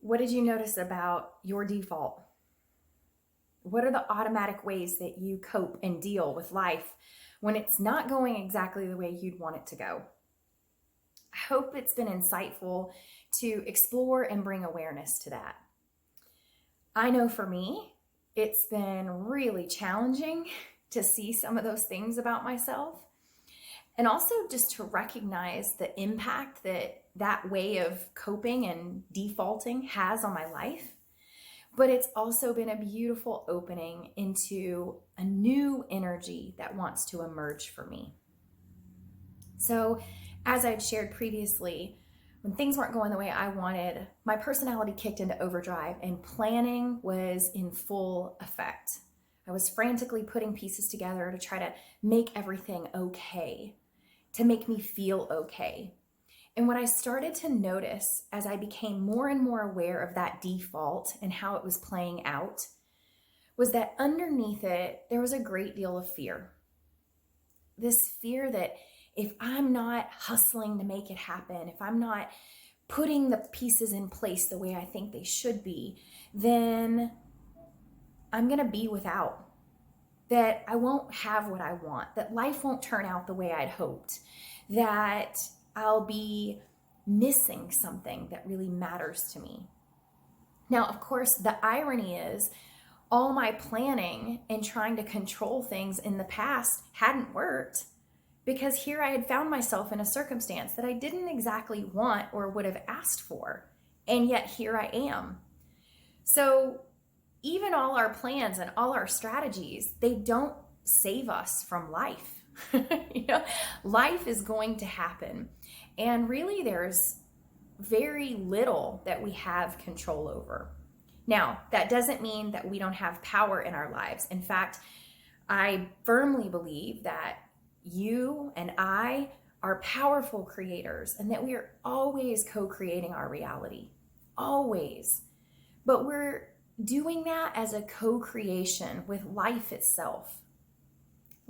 What did you notice about your default? What are the automatic ways that you cope and deal with life when it's not going exactly the way you'd want it to go? I hope it's been insightful to explore and bring awareness to that. I know for me, it's been really challenging to see some of those things about myself, and also just to recognize the impact that that way of coping and defaulting has on my life. But it's also been a beautiful opening into a new energy that wants to emerge for me. So, as I'd shared previously, when things weren't going the way I wanted, my personality kicked into overdrive and planning was in full effect. I was frantically putting pieces together to try to make everything okay, to make me feel okay. And what I started to notice as I became more and more aware of that default and how it was playing out was that underneath it, there was a great deal of fear. This fear that if I'm not hustling to make it happen, if I'm not putting the pieces in place the way I think they should be, then I'm going to be without. That I won't have what I want, that life won't turn out the way I'd hoped, that I'll be missing something that really matters to me. Now, of course, the irony is all my planning and trying to control things in the past hadn't worked, because here I had found myself in a circumstance that I didn't exactly want or would have asked for. And yet here I am. So even all our plans and all our strategies, they don't save us from life. Life is going to happen. And really, there's very little that we have control over. Now, that doesn't mean that we don't have power in our lives. In fact, I firmly believe that you and I are powerful creators and that we are always co-creating our reality. Always. But we're doing that as a co-creation with life itself.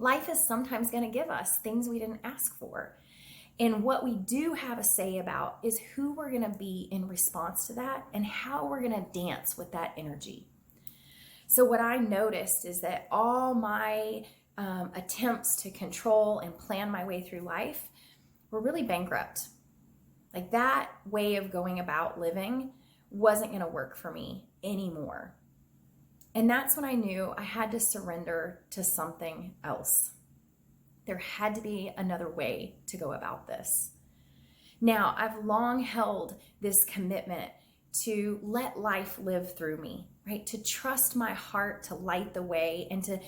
Life is sometimes going to give us things we didn't ask for. And what we do have a say about is who we're going to be in response to that and how we're going to dance with that energy. So what I noticed is that all my attempts to control and plan my way through life were really bankrupt. Like that way of going about living wasn't going to work for me anymore. And that's when I knew I had to surrender to something else. There had to be another way to go about this. Now, I've long held this commitment to let life live through me, right? To trust my heart to light the way and to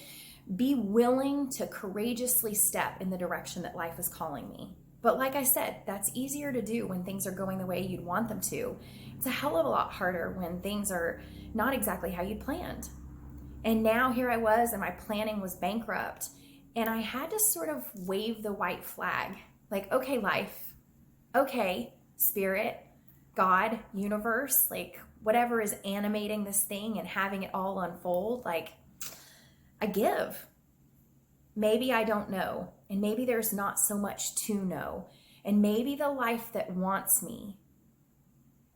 be willing to courageously step in the direction that life is calling me. But like I said, that's easier to do when things are going the way you'd want them to. It's a hell of a lot harder when things are not exactly how you'd planned. And now here I was, and my planning was bankrupt. And I had to sort of wave the white flag. Like, okay, life. Okay, spirit, God, universe, like whatever is animating this thing and having it all unfold, like I give. Maybe I don't know. And maybe there's not so much to know. And maybe the life that wants me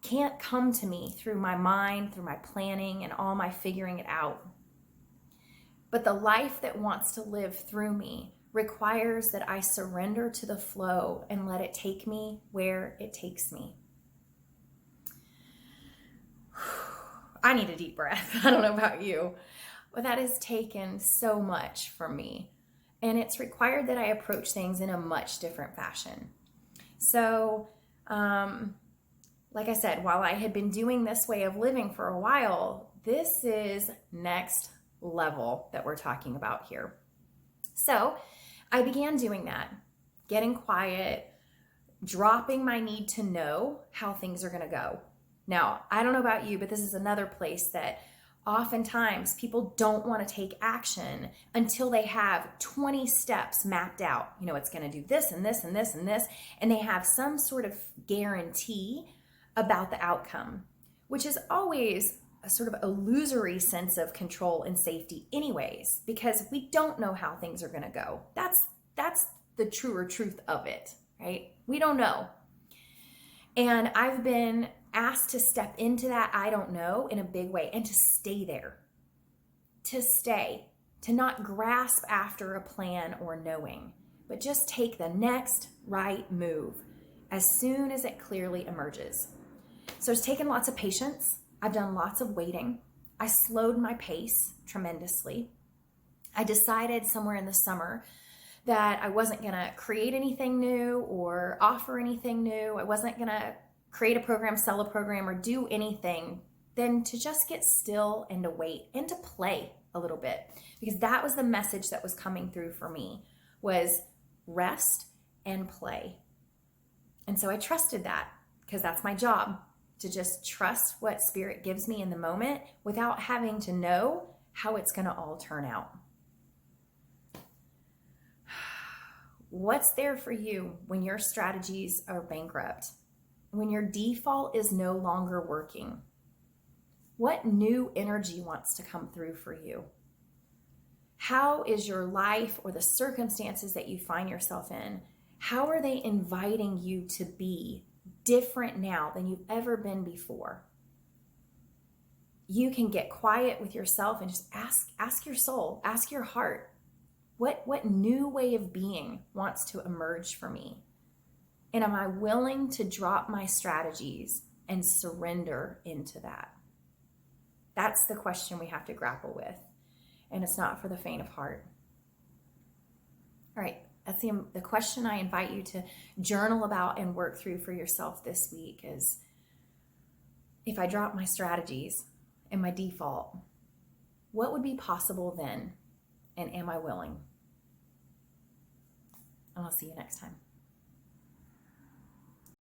can't come to me through my mind, through my planning and all my figuring it out. But the life that wants to live through me requires that I surrender to the flow and let it take me where it takes me. I need a deep breath. I don't know about you, but that has taken so much from me. And it's required that I approach things in a much different fashion. So, like I said, while I had been doing this way of living for a while, this is next level that we're talking about here. So I began doing that, getting quiet, dropping my need to know how things are going to go. Now, I don't know about you, but this is another place that oftentimes people don't want to take action until they have 20 steps mapped out. You know, it's going to do this and this and this and this, and they have some sort of guarantee about the outcome, which is always a sort of illusory sense of control and safety anyways, because we don't know how things are going to go. That's the truer truth of it, right? We don't know. And I've been asked to step into that I don't know in a big way and to stay there, to stay, to not grasp after a plan or knowing, but just take the next right move as soon as it clearly emerges. So it's taken lots of patience. I've done lots of waiting. I slowed my pace tremendously. I decided somewhere in the summer that I wasn't going to create anything new or offer anything new. I wasn't going to create a program, sell a program, or do anything than to just get still and to wait and to play a little bit, because that was the message that was coming through for me, was rest and play. And so I trusted that, because that's my job, to just trust what Spirit gives me in the moment without having to know how it's going to all turn out. What's there for you when your strategies are bankrupt? When your default is no longer working? What new energy wants to come through for you? How is your life or the circumstances that you find yourself in, how are they inviting you to be different now than you've ever been before? You can get quiet with yourself and just ask your soul, ask your heart, what new way of being wants to emerge for me? And am I willing to drop my strategies and surrender into that? That's the question we have to grapple with. And it's not for the faint of heart. All right, that's the question I invite you to journal about and work through for yourself this week is, if I drop my strategies and my default, what would be possible then? And am I willing? And I'll see you next time.